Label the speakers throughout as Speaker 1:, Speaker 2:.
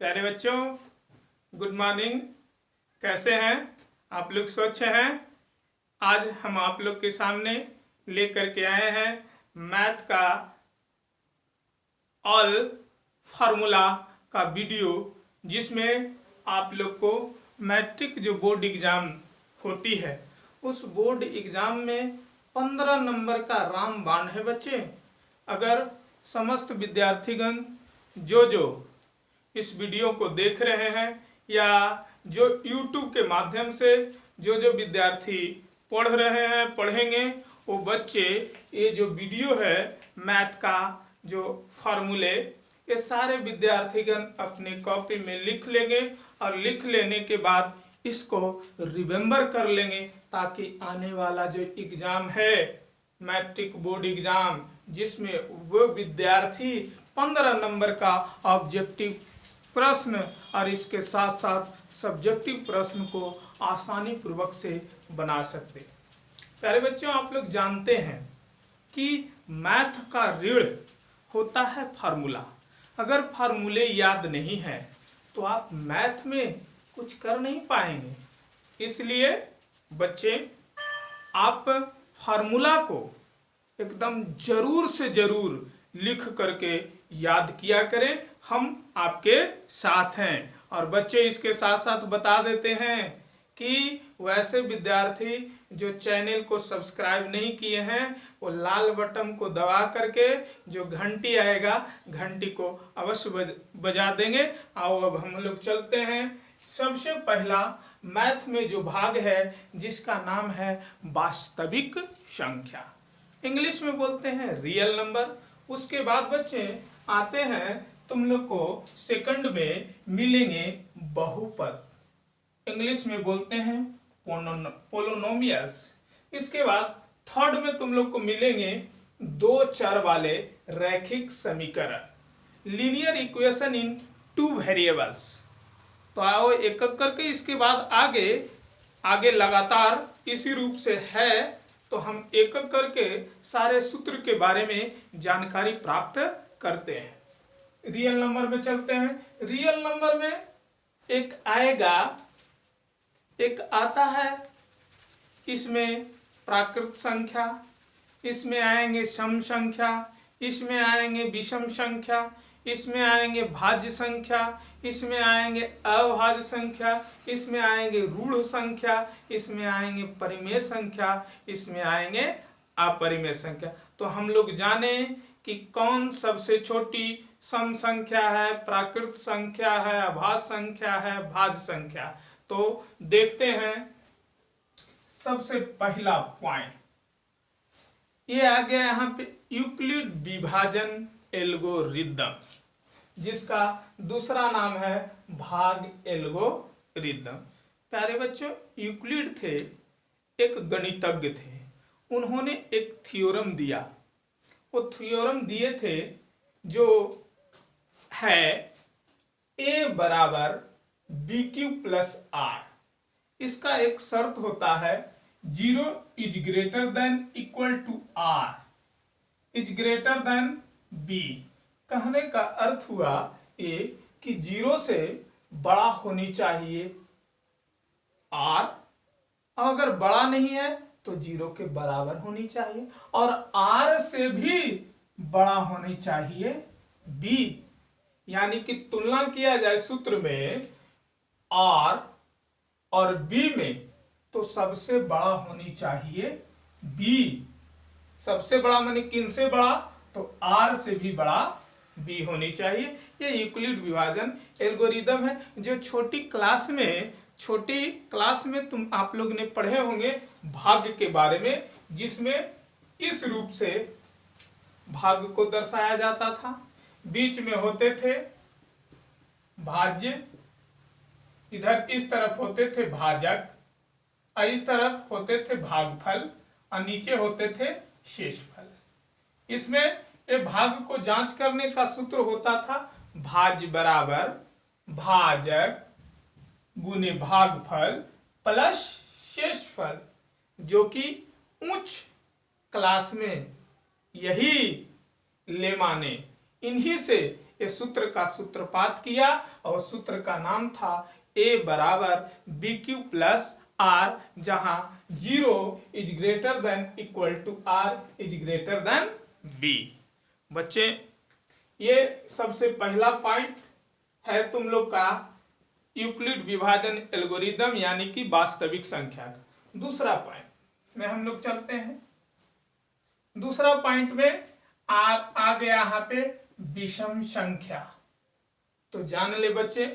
Speaker 1: प्यारे बच्चों, good morning. कैसे हैं आप लोग? स्वच्छ हैं? आज हम आप लोग के सामने लेकर के आए हैं मैथ का ऑल फार्मूला का वीडियो, जिसमें आप लोग को मैट्रिक जो बोर्ड एग्ज़ाम होती है उस बोर्ड एग्ज़ाम में 15 नंबर का रामबाण है बच्चे। अगर समस्त विद्यार्थीगण जो इस वीडियो को देख रहे हैं या जो YouTube के माध्यम से जो विद्यार्थी पढ़ रहे हैं पढ़ेंगे, वो बच्चे ये जो वीडियो है मैथ का जो फार्मूले, ये सारे विद्यार्थीगण अपनी कॉपी में लिख लेंगे और लिख लेने के बाद इसको रिमेंबर कर लेंगे, ताकि आने वाला जो एग्ज़ाम है मैट्रिक बोर्ड एग्ज़ाम, जिसमें वो विद्यार्थी 15 नंबर का ऑब्जेक्टिव प्रश्न और इसके साथ साथ सब्जेक्टिव प्रश्न को आसानी पूर्वक से बना सकते। प्यारे बच्चों, आप लोग जानते हैं कि मैथ का रीढ़ होता है फार्मूला। अगर फार्मूले याद नहीं है तो आप मैथ में कुछ कर नहीं पाएंगे। इसलिए बच्चे, आप फार्मूला को एकदम जरूर से जरूर लिख करके याद किया करें। हम आपके साथ हैं। और बच्चे, इसके साथ साथ बता देते हैं कि वैसे विद्यार्थी जो चैनल को सब्सक्राइब नहीं किए हैं, वो लाल बटन को दबा करके जो घंटी आएगा, घंटी को अवश्य बजा देंगे। आओ अब हम लोग चलते हैं। सबसे पहला मैथ में जो भाग है जिसका नाम है वास्तविक संख्या, इंग्लिश में बोलते हैं रियल नंबर। उसके बाद बच्चे आते हैं, तुम लोग को सेकंड में मिलेंगे बहुपद, इंग्लिश में बोलते हैं पोलिनोमियल्स। इसके बाद थर्ड में तुम लोग को मिलेंगे दो चर वाले रैखिक समीकरण, linear equation in two variables. तो आओ एक एक करके इसके बाद आगे लगातार इसी रूप से है, तो हम एक एक करके सारे सूत्र के बारे में जानकारी प्राप्त करते हैं। रियल नंबर में चलते हैं। रियल नंबर में एक आता है, इसमें प्राकृत संख्या, इसमें आएंगे सम संख्या, इसमें आएंगे विषम संख्या, इसमें आएंगे भाज्य संख्या, इसमें आएंगे अभाज्य संख्या, इसमें आएंगे रूढ़ संख्या, इसमें आएंगे परिमेय संख्या, इसमें आएंगे अपरिमेय संख्या। तो हम लोग जाने कि कौन सबसे छोटी सम संख्या है, प्राकृत संख्या है, अभाज्य संख्या है, भाज्य संख्या। तो देखते हैं। सबसे पहला पॉइंट ये आ गया यहाँ पे, यूक्लिड विभाजन एल्गोरिदम, जिसका दूसरा नाम है भाग एल्गोरिदम। प्यारे बच्चों, यूक्लिड थे, एक गणितज्ञ थे। उन्होंने एक थ्योरम दिया। वो थ्योरम दिए थे जो है a बराबर बी क्यू प्लस आर। इसका एक शर्त होता है 0 is greater than equal to R is greater than B. कहने का अर्थ हुआ ये कि 0 से बड़ा होनी चाहिए आर, अगर बड़ा नहीं है तो 0 के बराबर होनी चाहिए, और आर से भी बड़ा होनी चाहिए बी। यानी कि तुलना किया जाए सूत्र में आर और बी में, तो सबसे बड़ा होनी चाहिए बी। सबसे बड़ा माने किन से बड़ा? तो आर से भी बड़ा बी होनी चाहिए। ये यूक्लिड विभाजन एल्गोरिदम है, जो छोटी क्लास में तुम आप लोग ने पढ़े होंगे भाग के बारे में, जिसमें इस रूप से भाग को दर्शाया जाता था। बीच में होते थे भाज्य, इधर इस तरफ होते थे भाजक, और इस तरफ होते थे भागफल, और नीचे होते थे शेषफल। इसमें ये भाग को जांच करने का सूत्र होता था भाज्य बराबर भाजक गुने भागफल प्लस शेषफल, जो कि उच्च क्लास में यही लेमा ने इन्हीं से इस सूत्र का सूत्रपात किया और सूत्र का नाम था A बराबर BQ प्लस R, जहां 0 is greater than equal to R is greater than B। बच्चे ये सबसे पहला पॉइंट है तुम लोग का यूक्लिड विभाजन एल्गोरिदम यानी कि वास्तविक संख्या का। दूसरा पॉइंट में हम लोग चलते हैं। दूसरा पॉइंट में आ गया यहाँ पे विषम संख्या। तो जान ले बच्चे,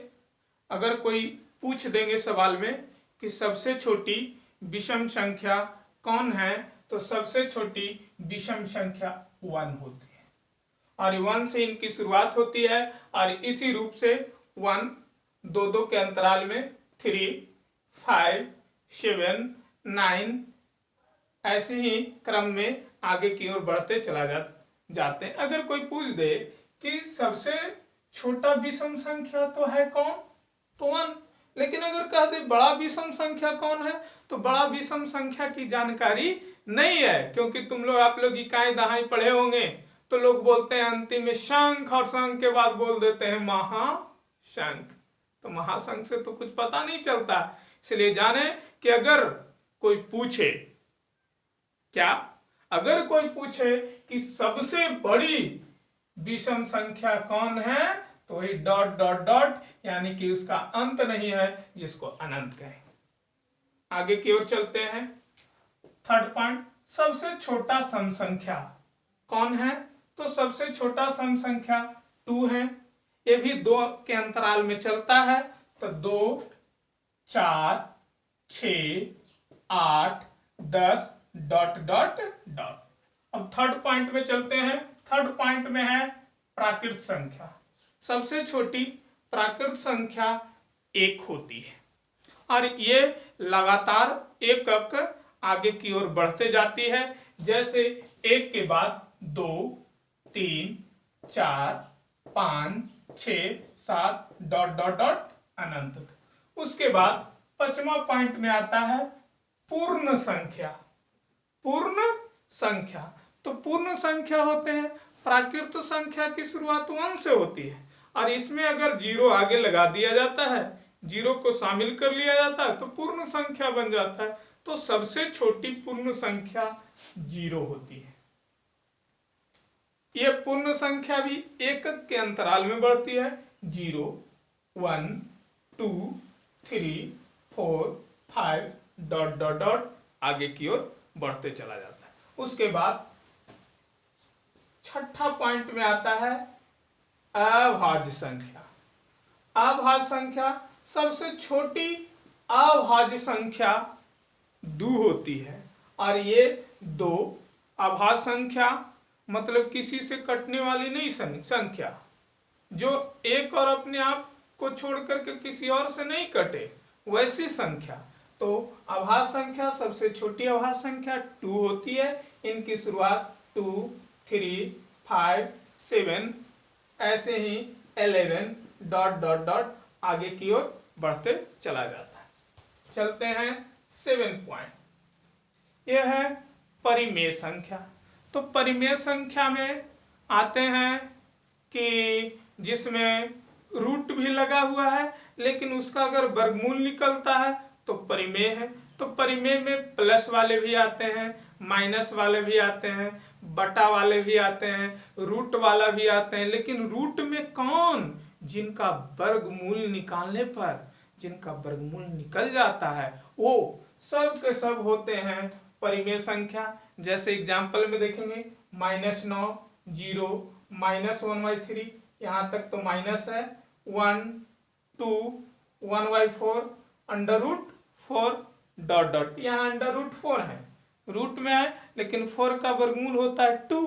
Speaker 1: अगर कोई पूछ देंगे सवाल में कि सबसे छोटी विषम संख्या कौन है, तो सबसे छोटी विषम संख्या 1 होती है और 1 से इनकी शुरुआत होती है और इसी रूप से 1 2 के अंतराल में 3 5 7 9 ऐसे ही क्रम में आगे की ओर बढ़ते चला जाते हैं। अगर कोई पूछ दे कि सबसे छोटा विषम संख्या तो है कौन, तो 1, लेकिन अगर कह दे बड़ा विषम संख्या कौन है, तो बड़ा विषम संख्या की जानकारी नहीं है, क्योंकि आप लोग इकाई दहाई पढ़े होंगे तो लोग बोलते हैं अंतिम में शंख और शंख के बाद बोल देते हैं महाशंख। तो महाशंख से तो कुछ पता नहीं चलता। इसलिए जाने कि अगर कोई पूछे अगर कोई पूछे कि सबसे बड़ी विषम संख्या कौन है, तो वही डॉट डॉट डॉट यानी कि उसका अंत नहीं है, जिसको अनंत कहें। आगे की ओर चलते हैं। थर्ड पॉइंट, सबसे छोटा सम संख्या कौन है, तो सबसे छोटा सम संख्या 2 है। ये भी 2 के अंतराल में चलता है, तो 2 4 6 8 10 डॉट डॉट डॉट। अब थर्ड पॉइंट में चलते हैं। थर्ड पॉइंट में है प्राकृत संख्या। सबसे छोटी प्राकृत संख्या 1 होती है और ये लगातार एक आगे की ओर बढ़ते जाती है। जैसे 1 के बाद 2 3 4 5 6 7 डॉट डॉट डॉट अनंत। उसके बाद 5वां पॉइंट में आता है पूर्ण संख्या। पूर्ण संख्या, तो पूर्ण संख्या होते हैं प्राकृत संख्या की शुरुआत 1 से होती है और इसमें अगर 0 आगे लगा दिया जाता है, 0 को शामिल कर लिया जाता है, तो पूर्ण संख्या बन जाता है। तो सबसे छोटी पूर्ण संख्या 0 होती है। यह पूर्ण संख्या भी एकक के अंतराल में बढ़ती है। 0 1 2 3 4 5 डॉट डॉट डॉट आगे की ओर बढ़ते चला जाता है। उसके बाद छठा पॉइंट में आता है अभाज्य संख्या। अभाज्य संख्या, सबसे छोटी अभाज्य संख्या 2 होती है और ये 2 अभाज्य संख्या मतलब किसी से कटने वाली नहीं संख्या, जो एक और अपने आप को छोड़ करके किसी और से नहीं कटे, वैसी संख्या। तो अभाज्य संख्या, सबसे छोटी अभाज्य संख्या 2 होती है। इनकी शुरुआत 2 3 5 7 ऐसे ही 11 डॉट डॉट डॉट आगे की ओर बढ़ते चला जाता है। चलते हैं 7 पॉइंट, यह है परिमेय संख्या। तो परिमेय संख्या में आते हैं कि जिसमें रूट भी लगा हुआ है, लेकिन उसका अगर वर्गमूल निकलता है तो परिमेय है। तो परिमेय में प्लस वाले भी आते हैं, माइनस वाले भी आते हैं, बटा वाले भी आते हैं, रूट वाला भी आते हैं। लेकिन रूट में कौन, जिनका वर्गमूल निकालने पर जिनका वर्गमूल निकल जाता है वो सब के सब होते हैं परिमेय संख्या। जैसे एग्जाम्पल में देखेंगे -9 0 -1/3, यहाँ तक तो माइनस है, 1 2 1/4 √4 डॉट डॉट, यहाँ √4 है, रूट में है लेकिन 4 का वर्गमूल होता है 2,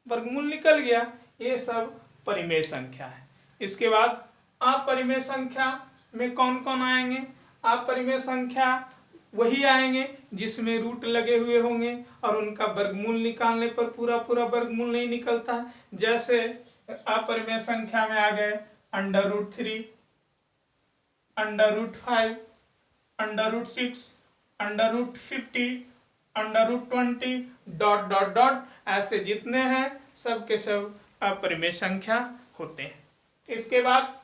Speaker 1: वर्गमूल निकल गया। ये सब परिमेय संख्या है। इसके बाद अपरिमेय संख्या में कौन कौन आएंगे? अपरिमेय संख्या वही आएंगे जिसमें रूट लगे हुए होंगे और उनका वर्गमूल निकालने पर पूरा पूरा वर्गमूल नहीं निकलता है। जैसे अपरिमेय संख्या में आ गए √3 √5 √6 √50 √20 डॉट डॉट डॉट, ऐसे जितने हैं सब के सब अपरिमेय संख्या होते हैं। इसके बाद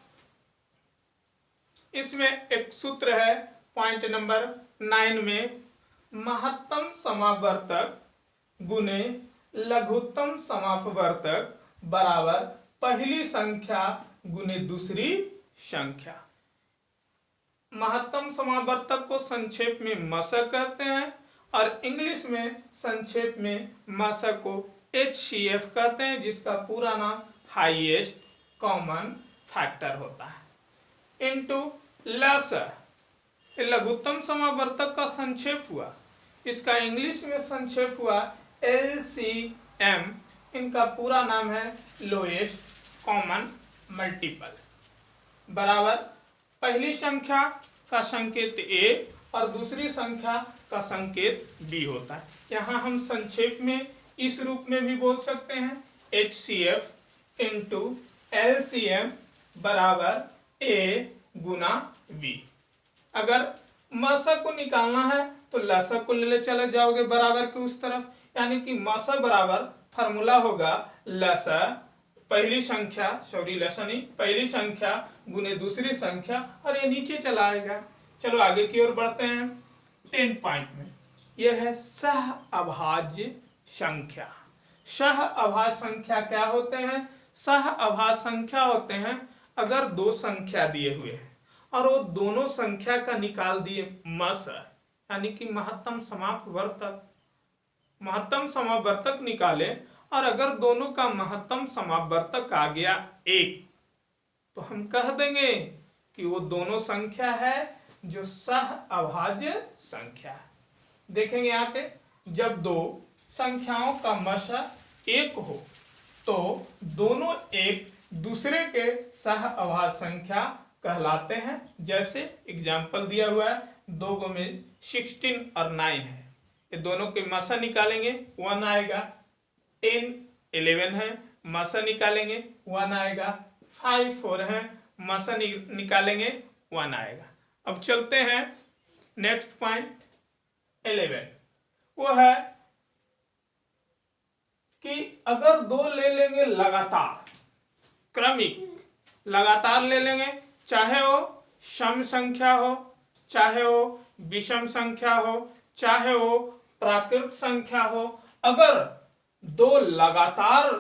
Speaker 1: इसमें एक सूत्र है पॉइंट नंबर 9 में, महत्तम समावर्तक गुने लघुत्तम समापवर्तक बराबर पहली संख्या गुने दूसरी संख्या। महत्तम समावर्तक को संक्षेप में मसा कहते हैं और इंग्लिश में संक्षेप में मसा को HCF कहते हैं, जिसका पूरा नाम हाईएस्ट कॉमन फैक्टर होता है। इनटू लेसर, लघुत्तम समावर्तक का संक्षेप हुआ, इसका इंग्लिश में संक्षेप हुआ LCM, इनका पूरा नाम है लोएस्ट कॉमन मल्टीपल, बराबर पहली संख्या का संकेत A और दूसरी संख्या का संकेत B होता है। यहाँ हम संक्षेप में इस रूप में भी बोल सकते हैं HCF इंटू LCM बराबर A गुना B। अगर मसा को निकालना है तो लसा को ले चले जाओगे बराबर के उस तरफ, यानी कि मसा बराबर फार्मूला होगा लसा पहली संख्या, लसा नहीं, पहली संख्या गुने दूसरी संख्या, और ये नीचे चला आएगा। चलो आगे की ओर बढ़ते हैं 10 पॉइंट में। यह है सह अभाज्य संख्या। सह अभाज्य संख्या क्या होते हैं? सह अभाज्य संख्या होते हैं अगर दो संख्या दिए हुए हैं और वो दोनों संख्या का निकाल दिए मसा, यानी कि महत्तम समापवर्तक, महत्तम समापवर्तक निकाले और अगर दोनों का महत्तम समापवर्तक आ गया 1, तो हम कह देंगे कि वो दोनों संख्या है जो सह अभाज्य संख्या है। देखेंगे यहाँ पे, जब दो संख्याओं का मसा 1 हो तो दोनों एक दूसरे के सह अभाज्य संख्या कहलाते हैं। जैसे एग्जाम्पल दिया हुआ है, 2 में 16 और 9 है, ये दोनों के मसा निकालेंगे 1 आएगा। 10 11 है, मसा निकालेंगे 1 आएगा। 5 4 है, मसा निकालेंगे 1 आएगा। अब चलते हैं नेक्स्ट पॉइंट 11, वो है कि अगर दो ले लेंगे लगातार, क्रमिक लगातार ले लेंगे, चाहे वो सम संख्या हो, चाहे वो विषम संख्या हो, चाहे वो प्राकृत संख्या हो, अगर दो लगातार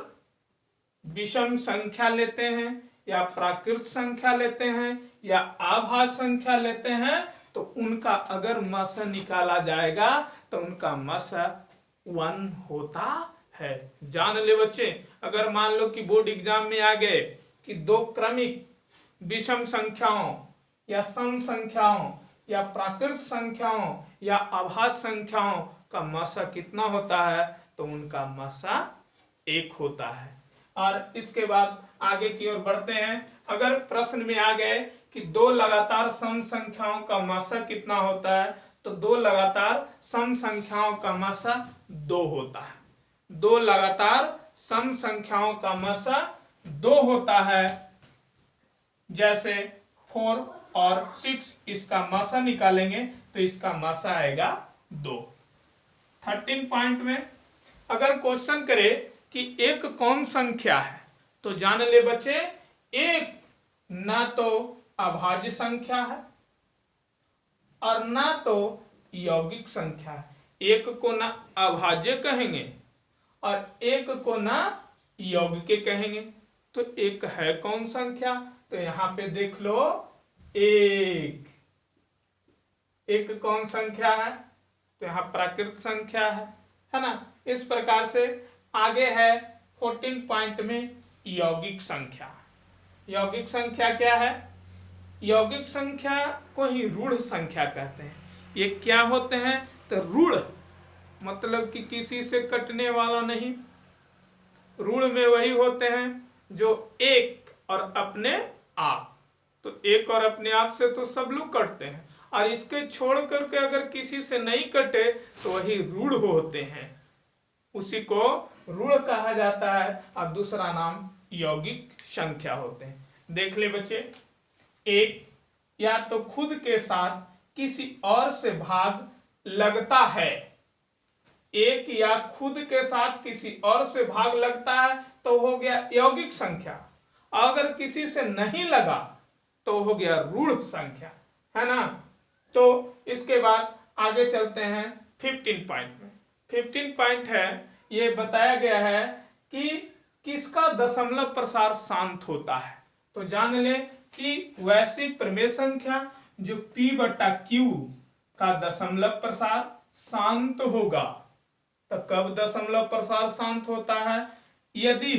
Speaker 1: विषम संख्या लेते हैं या प्राकृत संख्या लेते हैं या अभाज्य संख्या लेते हैं, तो उनका अगर मसा निकाला जाएगा तो उनका मसा 1 होता है। जान ले बच्चे, अगर मान लो कि बोर्ड एग्जाम में आ गए कि दो क्रमिक विषम संख्याओं या सम संख्याओं या प्राकृत संख्याओं या अभाज्य संख्याओं का मसा कितना होता है, तो उनका मसा 1 होता है। और इसके बाद आगे की ओर बढ़ते हैं। अगर प्रश्न में आ गए कि दो लगातार सम संख्याओं का मसा कितना होता है, तो दो लगातार सम संख्याओं का मसा 2 होता है। दो लगातार सम संख्याओं का मसा 2 होता है। जैसे 4 और 6, इसका मसा निकालेंगे तो इसका मसा आएगा 2। 13 पॉइंट में अगर क्वेश्चन करे कि एक कौन संख्या है, तो जान ले बच्चे, एक ना तो अभाज्य संख्या है और ना तो यौगिक संख्या है। एक को ना अभाज्य कहेंगे और एक को ना यौगिक कहेंगे, तो एक है कौन संख्या? तो यहां पे देख लो, एक कौन संख्या है? तो यहां प्राकृत संख्या है ना। इस प्रकार से आगे है 14 पॉइंट में यौगिक संख्या। यौगिक संख्या क्या है? यौगिक संख्या को ही रूढ़ संख्या कहते हैं। ये क्या होते हैं? तो रूढ़ मतलब कि किसी से कटने वाला नहीं। रूढ़ में वही होते हैं जो एक और अपने आप, तो एक और अपने आप से तो सब लोग कटते हैं, और इसके छोड़ करके अगर किसी से नहीं कटे तो वही रूढ़ होते हैं, उसी को रूढ़ कहा जाता है। और दूसरा नाम यौगिक संख्या होते हैं। देख ले बच्चे, एक या तो खुद के साथ किसी और से भाग लगता है, एक या खुद के साथ किसी और से भाग लगता है तो हो गया यौगिक संख्या, अगर किसी से नहीं लगा तो हो गया रूढ़ संख्या, है ना। तो इसके बाद आगे चलते हैं 15 पॉइंट में। 15 पॉइंट है, ये बताया गया है कि किसका दशमलव प्रसार शांत होता है। तो जान ले कि वैश्विक प्रमेय संख्या जो P/Q का दशमलव प्रसार शांत होगा। तो कब दशमलव प्रसार शांत होता है? यदि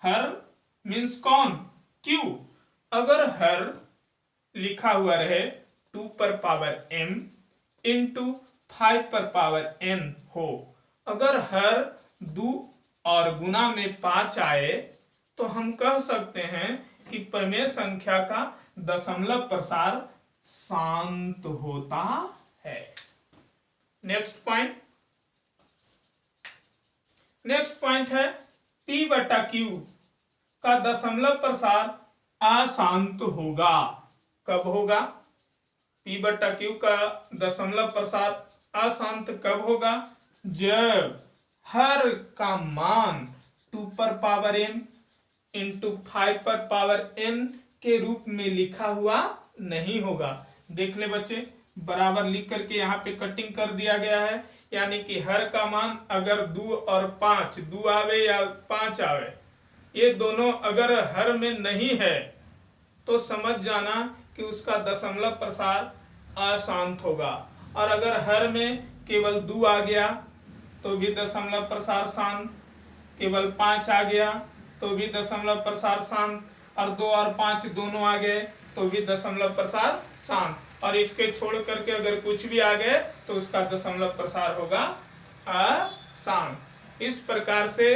Speaker 1: हर मीन्स कौन? Q, अगर हर लिखा हुआ रहे 2m इंटू 5n हो, अगर हर 2 और गुना में 5 आए तो हम कह सकते हैं कि प्रमेय संख्या का दशमलव प्रसार शांत होता है। नेक्स्ट पॉइंट है P/Q का दशमलव प्रसार अशांत होगा। कब होगा? P/Q का दशमलव प्रसार अशांत कब होगा? जब हर का मान 2m इंटू 5n के रूप में लिखा हुआ नहीं होगा। देख ले बच्चे, बराबर लिख करके यहाँ पे कटिंग कर दिया गया है, यानी कि हर का मान अगर 2 और 5, 2 आवे या 5 आवे, ये दोनों अगर हर में नहीं है तो समझ जाना कि उसका दशमलव प्रसार अशांत होगा। और अगर हर में केवल 2 आ गया तो भी दशमलव प्रसार शांत, केवल 5 आ गया तो भी दशमलव प्रसार शांत, और 2 और 5 दोनों आ गए तो भी दशमलव प्रसार शांत, और इसके छोड़ करके अगर कुछ भी आ गए तो उसका दशमलव प्रसार होगा अशांत। इस प्रकार से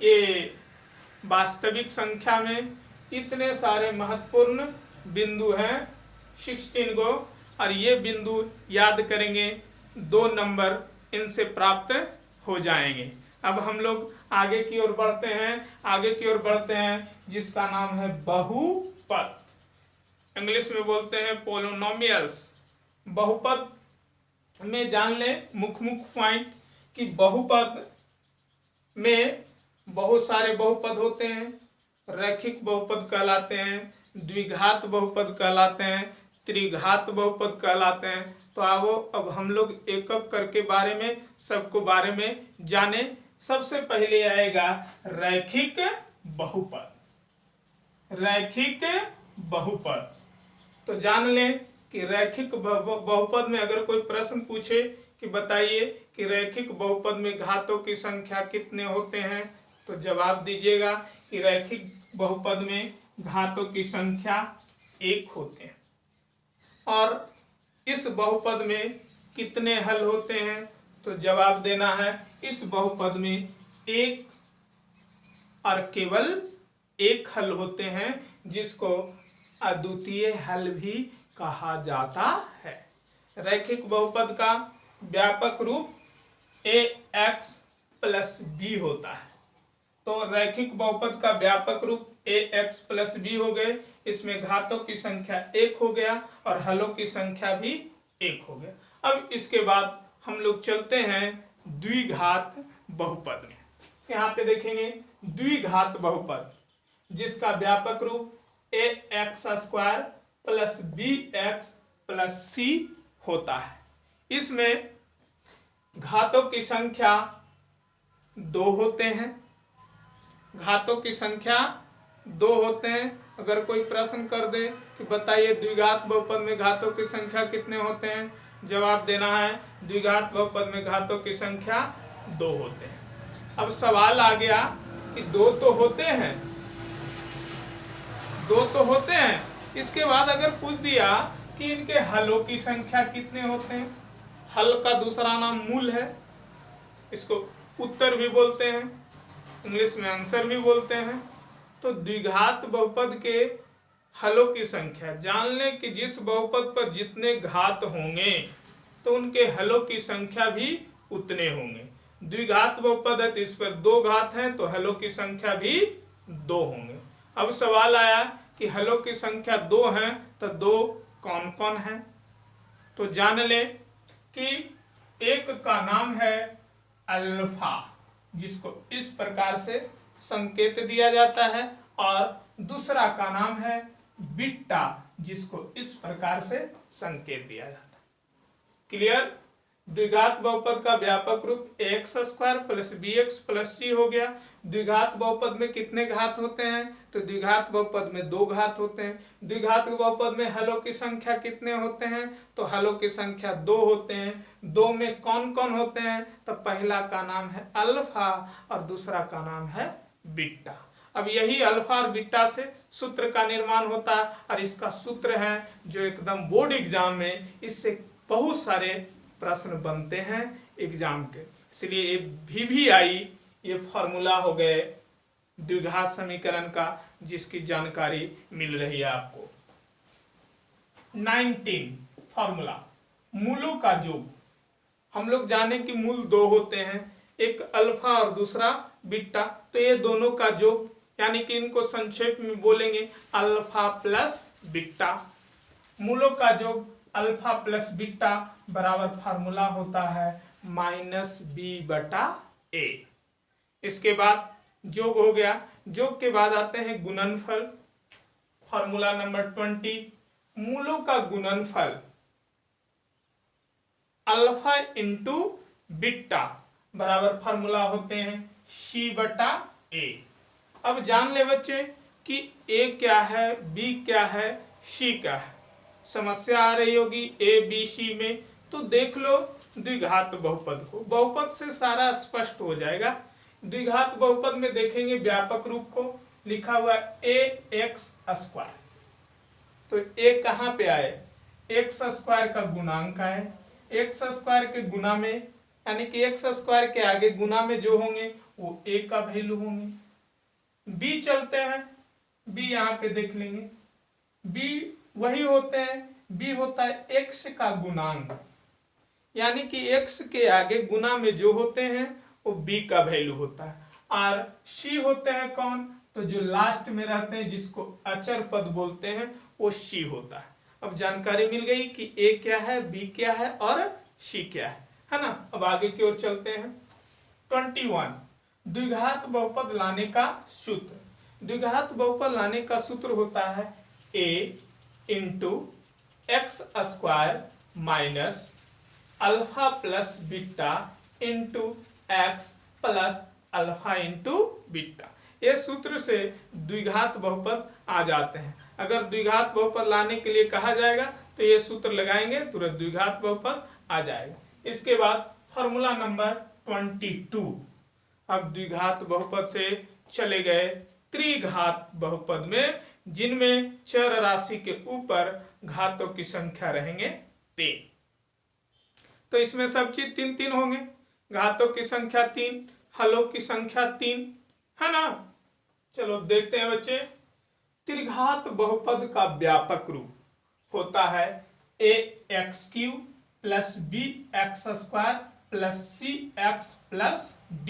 Speaker 1: ये वास्तविक संख्या में इतने सारे महत्वपूर्ण बिंदु हैं 16 को, और ये बिंदु याद करेंगे 2 नंबर इनसे प्राप्त हो जाएंगे। अब हम लोग आगे की ओर बढ़ते हैं जिसका नाम है बहुपद। इंग्लिश में बोलते हैं पोलिनोमियल्स। बहुपद में जान ले मुख्य पॉइंट कि बहुपद में बहुत सारे बहुपद होते हैं। रैखिक बहुपद कहलाते हैं, द्विघात बहुपद कहलाते हैं, त्रिघात बहुपद कहलाते हैं। तो आओ अब हम लोग एक एक करके सबको बारे में जाने। सबसे पहले आएगा रैखिक बहुपद। तो जान लें कि रैखिक बहुपद में अगर कोई प्रश्न पूछे कि बताइए कि रैखिक बहुपद में घातों की संख्या कितने होते हैं, तो जवाब दीजिएगा कि रैखिक बहुपद में घातों की संख्या 1 होते हैं। और इस बहुपद में कितने हल होते हैं, तो जवाब देना है इस बहुपद में 1 और केवल 1 हल होते हैं, जिसको अद्वितीय हल भी कहा जाता है। रैखिक बहुपद का व्यापक रूप ax + b होता है। तो रैखिक बहुपद का व्यापक रूप ax + b हो गए, इसमें घातों की संख्या 1 हो गया और हलों की संख्या भी 1 हो गया। अब इसके बाद हम लोग चलते हैं द्विघात बहुपद में। यहाँ पे देखेंगे द्विघात बहुपद जिसका व्यापक रूप ax² + bx + c होता है। इसमें घातों की संख्या 2 होते हैं। अगर कोई प्रश्न कर दे कि बताइए द्विघात बहुपद में घातों की संख्या कितने होते हैं, जवाब देना है द्विघात बहुपद में घातों की संख्या 2 होते हैं। अब सवाल आ गया कि 2 तो होते हैं, इसके बाद अगर पूछ दिया कि इनके हलों की संख्या कितने होते हैं, हल का दूसरा नाम मूल है, इसको उत्तर भी बोलते हैं, इंग्लिश में आंसर भी बोलते हैं। तो द्विघात बहुपद के हलों की संख्या जान लें कि जिस बहुपद पर जितने घात होंगे तो उनके हलों की संख्या भी उतने होंगे। द्विघात बहुपद है तो इस पर 2 घात हैं तो हलों की संख्या भी 2 होंगे। अब सवाल आया कि हलों की संख्या 2 हैं तो 2 कौन कौन है, तो जान ले कि एक का नाम है अल्फा, जिसको इस प्रकार से संकेत दिया जाता है, और दूसरा का नाम है बीटा, जिसको इस प्रकार से संकेत दिया जाता है। क्लियर? द्विघात बहुपद का व्यापक रूप x square plus b x plus c हो गया। द्विघात बहुपद में कितने घात होते हैं? तो द्विघात बहुपद में 2 घात होते हैं। द्विघात बहुपद में हलों की संख्या कितने होते हैं? तो हलों की संख्या 2 होते हैं। 2 में कौन कौन होते हैं? तो पहला का नाम है अल्फा और दूसरा का नाम है बीटा। अब यही अल्फा और बीटा से सूत्र का निर्माण होता है, और इसका सूत्र है जो एकदम बोर्ड एग्जाम में इससे बहुत सारे प्रश्न बनते हैं एग्जाम के। इसलिए ये VVI ये फॉर्मूला हो गए द्विघात समीकरण का, जिसकी जानकारी मिल रही है आपको। 19 फॉर्मूला मूलों का योग। हम लोग जाने कि मूल 2 होते हैं, एक अल्फा और दूसरा बीटा। तो ये दोनों का योग, यानी कि इनको संक्षेप में बोलेंगे अल्फा प्लस बीटा। मूलों का योग अल्फा प्लस बीटा बराबर फार्मूला होता है -b/a। इसके बाद योग हो गया। योग के बाद आते हैं गुणनफल। फार्मूला नंबर 20, मूलों का गुणनफल अल्फा इंटू बीटा बराबर फार्मूला होते हैं c/a। अब जान ले बच्चे कि a क्या है, b क्या है, c क्या है। समस्या आ रही होगी ए बी सी में, तो देख लो द्विघात बहुपद को। बहुपद से सारा स्पष्ट हो जाएगा। द्विघात बहुपद में देखेंगे व्यापक रूप को, लिखा हुआ ए एक्स स्क्वायर। तो ए कहाँ पे आए? एक्स स्क्वायर का गुणांक है। एक्स स्क्वायर के गुना में, यानी कि एक्स स्क्वायर के आगे गुना में जो होंगे वो ए का वैल्यू होंगे। बी चलते हैं, बी यहाँ पे देख लेंगे। बी वही होते हैं, b होता है x का गुणांक, यानी कि x के आगे गुना में जो होते हैं वो b का वैल्यू होता है। और c होते हैं कौन? तो जो लास्ट में रहते हैं, जिसको अचर पद बोलते हैं, वो c होता है। अब जानकारी मिल गई कि a क्या है, b क्या है और c क्या है ना। अब आगे की ओर चलते हैं। 21 द्विघात बहुपद लाने का सूत्र। द्विघात बहुपद लाने का सूत्र होता है a into x square minus alpha plus beta into x plus alpha into beta. ये सूत्र से द्विघात बहुपद आ जाते हैं। अगर द्विघात बहुपद लाने के लिए कहा जाएगा तो ये सूत्र लगाएंगे, तुरंत द्विघात बहुपद आ जाएगा। इसके बाद फॉर्मूला नंबर 22। अब द्विघात बहुपद से चले गए त्रिघात बहुपद में, जिनमें चर राशि के ऊपर घातों की संख्या रहेंगे 3। तो इसमें सब चीज 3-3 होंगे। घातों की संख्या 3, हलों की संख्या 3, है ना। चलो देखते हैं बच्चे। त्रिघात बहुपद का व्यापक रूप होता है ax³ plus bx² plus cx plus d।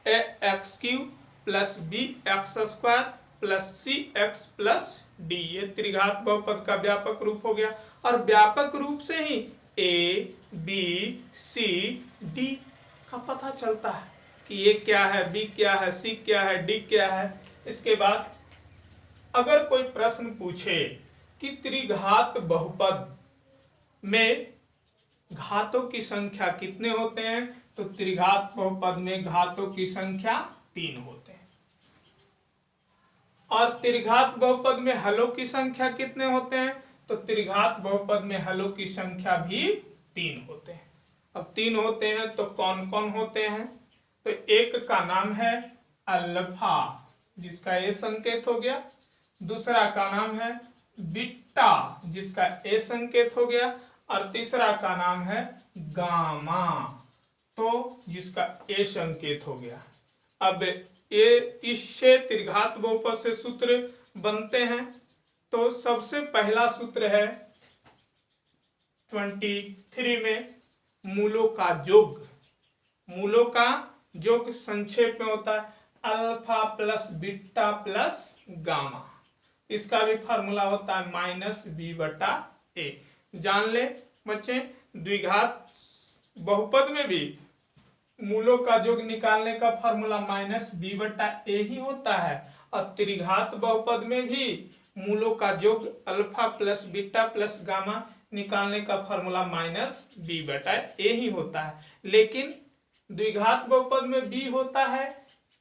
Speaker 1: ax³ plus bx² plus cx plus d, ये त्रिघात बहुपद का व्यापक रूप हो गया। और व्यापक रूप से ही a b c d का पता चलता है कि ये क्या है, b क्या है, c क्या है, d क्या है। इसके बाद अगर कोई प्रश्न पूछे कि त्रिघात बहुपद में घातों की संख्या कितने होते हैं, तो त्रिघात बहुपद में घातों की संख्या 3 होते हैं। और त्रिघात बहुपद में हलों की संख्या कितने होते हैं, तो त्रिघात बहुपद में हलों की संख्या भी 3 होते हैं। अब 3 होते हैं तो कौन कौन होते हैं, तो एक का नाम है अल्फा, जिसका ए संकेत हो गया। दूसरा का नाम है बीटा, जिसका ए संकेत हो गया। और तीसरा का नाम है गामा, तो जिसका ए संकेत हो गया। अब ये इससे त्रिघात बहुपद से सूत्र बनते हैं। तो सबसे पहला सूत्र है 23 में मूलों का योग। मूलों का योग संक्षेप में होता है alpha plus beta plus gamma. इसका भी फार्मूला होता है -b/a। जान ले बच्चे, द्विघात बहुपद में भी मूलों का योग निकालने का फॉर्मूला माइनस बी बटा ए ही होता है, और त्रिघात बहुपद में भी मूलों का योग alpha plus beta plus gamma निकालने का फॉर्मूला माइनस बी बटा ए ही होता है। लेकिन द्विघात बहुपद में बी होता है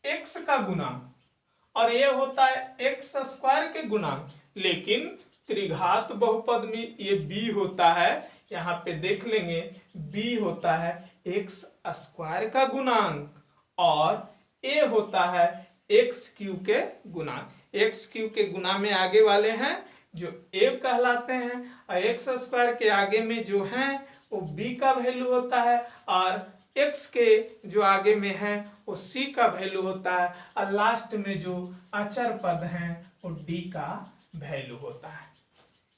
Speaker 1: एक्स का गुणांक और ये होता है एक्स स्क्वायर के गुणांक, लेकिन त्रिघात बहुपद में ये बी होता है, यहाँ पे देख लेंगे बी होता है एक्स स्क्वायर का गुणांक और ए होता है एक्स क्यू के गुणांक। एक्स क्यू के गुणा में आगे वाले हैं जो ए कहलाते हैं और एक्स स्क्वायर के आगे में जो है वो बी का वैल्यू होता है और एक्स के जो आगे में है वो सी का वैल्यू होता है और लास्ट में जो अचर पद हैं वो डी का वैल्यू होता है।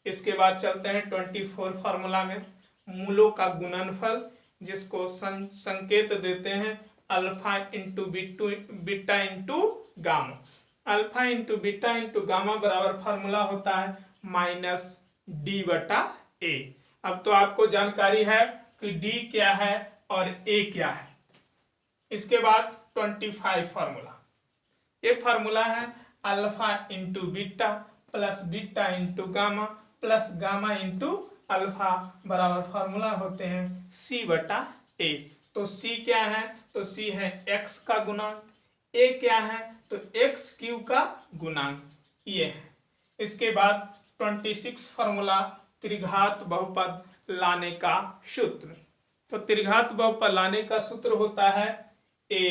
Speaker 1: इसके बाद चलते हैं 24 फार्मूला में मूलों का गुणनफल, जिसको संकेत देते हैं alpha into beta into gamma. Alpha into beta into gamma बराबर फार्मूला होता है माइनस डी बटा ए। अब तो आपको जानकारी है कि डी क्या है और ए क्या है। इसके बाद 25 फार्मूला, ये फार्मूला है alpha into beta plus beta into gamma plus gamma into alpha बराबर फार्मूला होते हैं सी बटा ए। तो सी क्या है, तो सी है एक्स का गुणांक, ए क्या है तो एक्स क्यू का गुणांक ये है। इसके बाद 26 फार्मूला त्रिघात बहुपद लाने का सूत्र। तो त्रिघात बहुपद लाने का सूत्र होता है a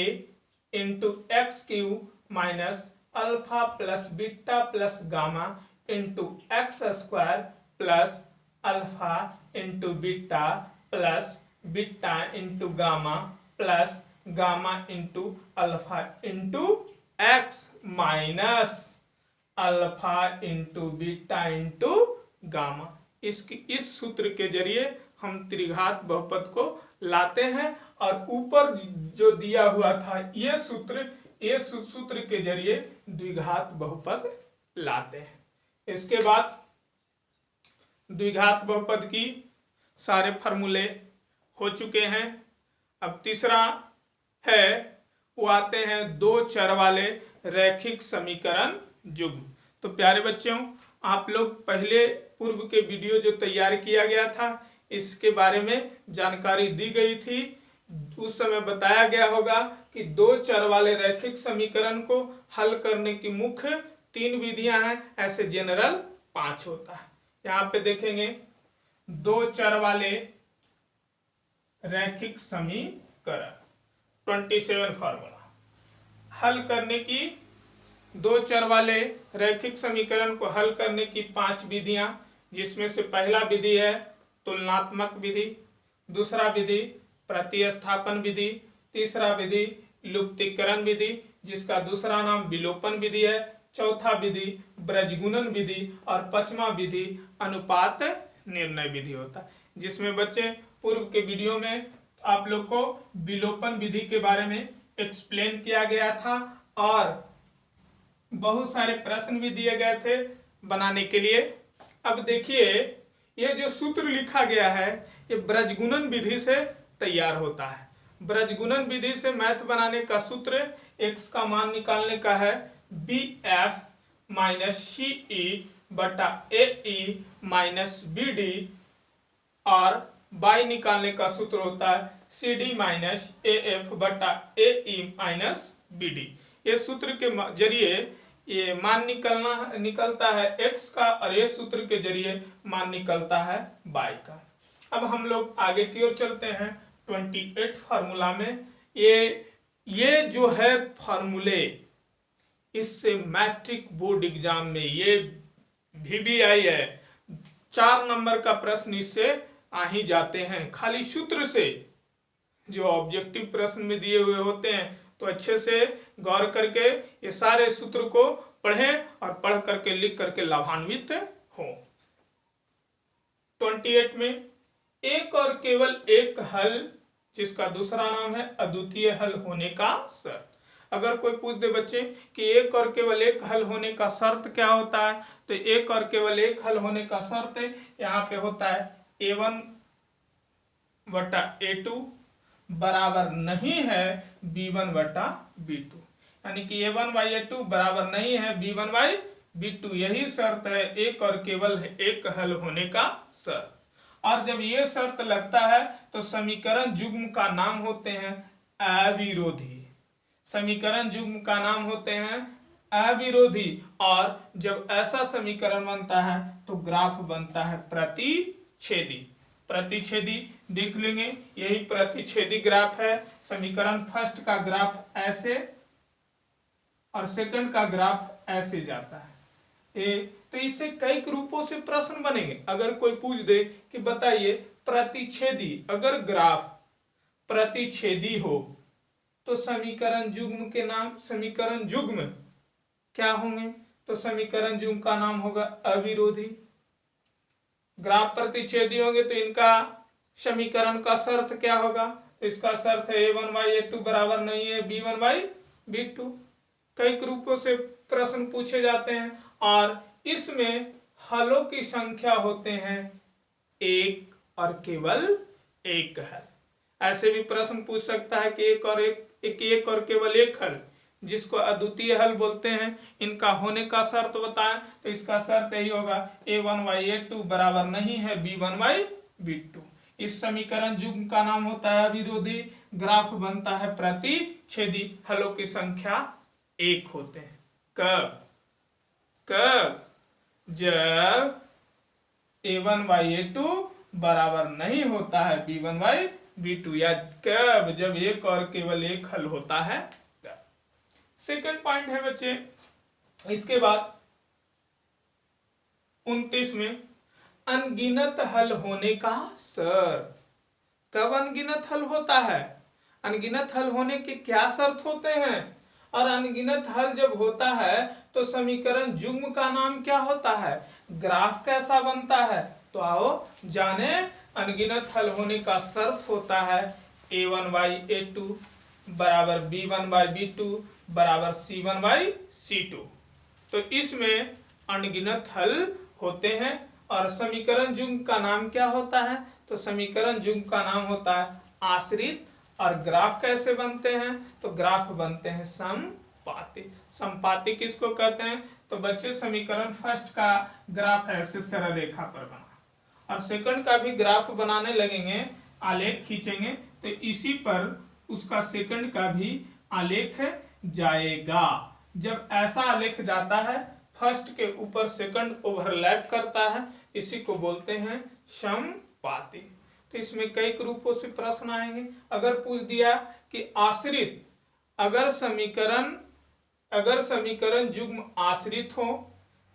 Speaker 1: into x cube minus alpha plus beta plus gamma into x square plus alpha into beta plus beta into gamma plus gamma into alpha into x minus alpha into beta into gamma. इस सूत्र के जरिए हम त्रिघात बहुपद को लाते हैं और ऊपर जो दिया हुआ था ये सूत्र के जरिए द्विघात बहुपद लाते हैं। इसके बाद द्विघात बहुपद की सारे फॉर्मूले हो चुके हैं। अब तीसरा है वो आते हैं दो चर वाले रैखिक समीकरण युग्म। तो प्यारे बच्चों, आप लोग पहले पूर्व के वीडियो जो तैयार किया गया था इसके बारे में जानकारी दी गई थी। उस समय बताया गया होगा कि दो चर वाले रैखिक समीकरण को हल करने की मुख्य 3 विधियां हैं, ऐसे जनरल 5 होता है। यहाँ पे देखेंगे दो चर वाले रैखिक समीकरण 27 फार्मूला हल करने की, दो चर वाले रैखिक समीकरण को हल करने की 5 विधियां, जिसमें से पहला विधि है तुलनात्मक विधि, दूसरा विधि प्रतिस्थापन विधि, तीसरा विधि लुप्तीकरण विधि जिसका दूसरा नाम विलोपन विधि है, चौथा विधि ब्रजगुणन विधि और पांचवा विधि अनुपात निर्णय विधि होता है। जिसमें बच्चे पूर्व के वीडियो में आप लोग को विलोपन विधि के बारे में एक्सप्लेन किया गया था और बहुत सारे प्रश्न भी दिए गए थे बनाने के लिए। अब देखिए ये जो सूत्र लिखा गया है ये ब्रजगुणन विधि से तैयार होता है। ब्रजगुणन विधि से मैथ बनाने का सूत्र x का मान निकालने का है B F minus C E बटा A E minus B D और y निकालने का सूत्र होता है C D minus A F बटा A E minus B D. ये सूत्र के जरिए ये मान निकलता है x का और ये सूत्र के जरिए मान निकलता है y का। अब हम लोग आगे की ओर चलते हैं 28 फार्मूला में। ये जो है फार्मूले इससे मैट्रिक बोर्ड एग्जाम में ये VBI है 4 नंबर का प्रश्न इससे आ ही जाते हैं। खाली सूत्र से जो ऑब्जेक्टिव प्रश्न में दिए हुए होते हैं तो अच्छे से गौर करके ये सारे सूत्र को पढ़ें और पढ़ करके लिख करके लाभान्वित हो। 28 में एक और केवल एक हल जिसका दूसरा नाम है अद्वितीय हल होने का शर्त। अगर कोई पूछ दे बच्चे कि एक और केवल एक हल होने का शर्त क्या होता है, तो एक और केवल एक हल होने का शर्त यहाँ पे होता है A1 बटा A2 बराबर नहीं है b1 बटा b2, यानी कि a1/a2 बराबर नहीं है b1/b2। यही शर्त है एक और केवल एक हल होने का शर्त। और जब ये शर्त लगता है तो समीकरण युग्म का नाम होते हैं अविरोधी। समीकरण युग्म का नाम होते हैं अविरोधी। और जब ऐसा समीकरण बनता है तो ग्राफ बनता है प्रतिच्छेदी। प्रतिच्छेदी देख लेंगे, यही प्रतिच्छेदी ग्राफ है। समीकरण फर्स्ट का ग्राफ ऐसे और सेकंड का ग्राफ ऐसे जाता है। तो इससे कई रूपों से प्रश्न बनेंगे। अगर कोई पूछ दे कि बताइए प्रतिच्छेदी, अगर ग्राफ प्रतिच्छेदी हो तो समीकरण युग्म के नाम, समीकरण युग्म क्या होंगे? तो समीकरण युग्म का नाम होगा अविरोधी। ग्राफ प्रतिच्छेदी होंगे तो इनका समीकरण का शर्त क्या होगा? तो इसका शर्त है a1/a2 बराबर नहीं है b1/b2। कई रूपों से प्रश्न पूछे जाते हैं और इसमें हलों की संख्या होते हैं एक और केवल एक हल। ऐसे भी प्रश्न पूछ सकता है कि एक और केवल एक हल, जिसको अद्वितीय हल बोलते हैं, इनका होने का शर्त बताएं। तो इसका शर्त यही होगा a1/a2 बराबर नहीं है b1/b2। इस समीकरण युग्म का नाम होता है अविरोधी। ग्राफ बनता है प्रतिच्छेदी। हलों की संख्या एक होते हैं। कब? जब a1/a2 बराबर नहीं होता है b1/b2, या कब? जब एक और केवल एक हल होता है। सेकंड पॉइंट है बच्चे, इसके बाद 29 में अनगिनत हल होने का शर्त। कब अनगिनत हल होता है? अनगिनत हल होने के क्या शर्त होते हैं? और अनगिनत हल जब होता है तो समीकरण युग्म का नाम क्या होता है? ग्राफ कैसा बनता है? तो आओ जाने। अनगिनत हल होने का शर्त होता है a1/a2 बराबर b1/b2 बराबर c1/c2। तो इसमें अनगिनत हल होते हैं। और समीकरण युग्म का नाम क्या होता है? तो समीकरण युग्म का नाम होता है आश्रित। और ग्राफ कैसे बनते हैं? तो ग्राफ बनते हैं समपाती। समपाती किसको कहते हैं? तो बच्चे समीकरण फर्स्ट का ग्राफ ऐसे सरल रेखा पर बना, और सेकंड का भी ग्राफ बनाने लगेंगे, आलेख खींचेंगे, तो इसी पर उसका सेकंड का भी आलेख जाएगा। जब ऐसा आलेख जाता है, फर्स्ट के ऊपर सेकंड ओवरलैप करता है, इसी को बोलते हैं समपाती। तो इसमें कई रूपों से प्रश्न आएंगे। अगर पूछ दिया कि आश्रित, अगर समीकरण युग्म आश्रित हो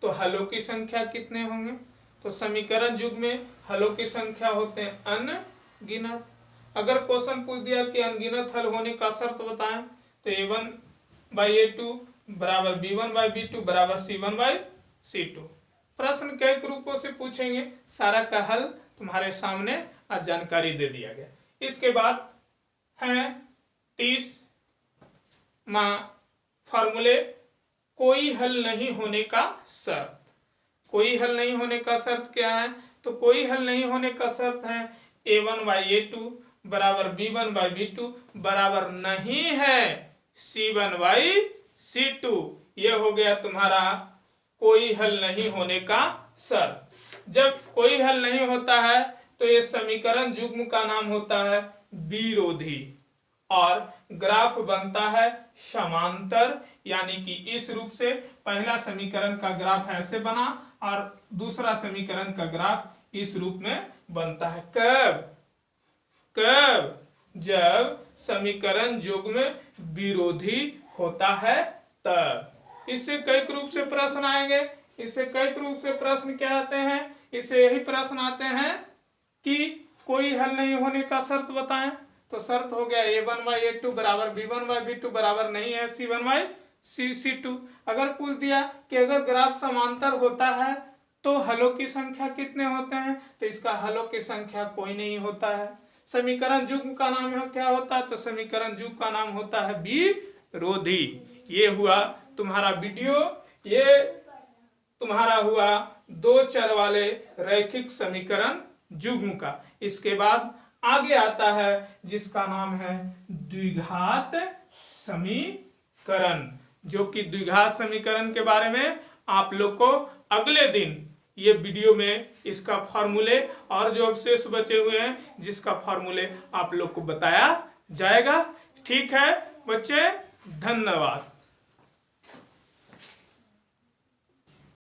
Speaker 1: तो हलों की संख्या कितने होंगे? तो समीकरण युग्म में हलों की संख्या होते हैं अनगिनत। अगर क्वेश्चन पूछ दिया कि अनगिनत हल होने का शर्त बताएं, तो a1/a2 बराबर b1/b2 बराबर c1/c2। प्रश्न कई रूपों से पूछेंगे, सारा का हल तुम्हारे सामने आज जानकारी दे दिया गया। इसके बाद है 30वां फॉर्मूले, कोई हल नहीं होने का शर्त। कोई हल नहीं होने का शर्त क्या है? तो कोई हल नहीं होने का शर्त है a1/a2 बराबर b1/b2 बराबर नहीं है c1/c2। यह हो गया तुम्हारा कोई हल नहीं होने का शर्त। जब कोई हल नहीं होता है तो ये समीकरण युग्म का नाम होता है विरोधी। और ग्राफ बनता है समांतर, यानी कि इस रूप से पहला समीकरण का ग्राफ ऐसे बना और दूसरा समीकरण का ग्राफ इस रूप में बनता है। कब? जब समीकरण युग्म विरोधी होता है तब। इससे कई रूप से प्रश्न आएंगे। इससे कई रूप से प्रश्न क्या आते हैं? इससे यही प्रश्न आते हैं कि कोई हल नहीं होने का शर्त बताएं। तो शर्त हो गया a1/a2 बराबर b1/b2 बराबर नहीं है c1/c2। अगर पूछ दिया कि अगर ग्राफ समांतर होता है तो हलों की संख्या कितने होते हैं? तो इसका हलों की संख्या कोई नहीं होता है। समीकरण युग्म का नाम क्या होता है? तो समीकरण युग्म का नाम होता है विरोधी। ये हुआ तुम्हारा वीडियो, ये तुम्हारा हुआ 2 चर वाले रैखिक समीकरण युग्म का। इसके बाद आगे आता है जिसका नाम है द्विघात समीकरण, जो कि द्विघात समीकरण के बारे में आप लोग को अगले दिन ये वीडियो में इसका फॉर्मूले और जो अवशेष बचे हुए हैं जिसका फॉर्मूले आप लोग को बताया जाएगा। ठीक है बच्चे, धन्यवाद।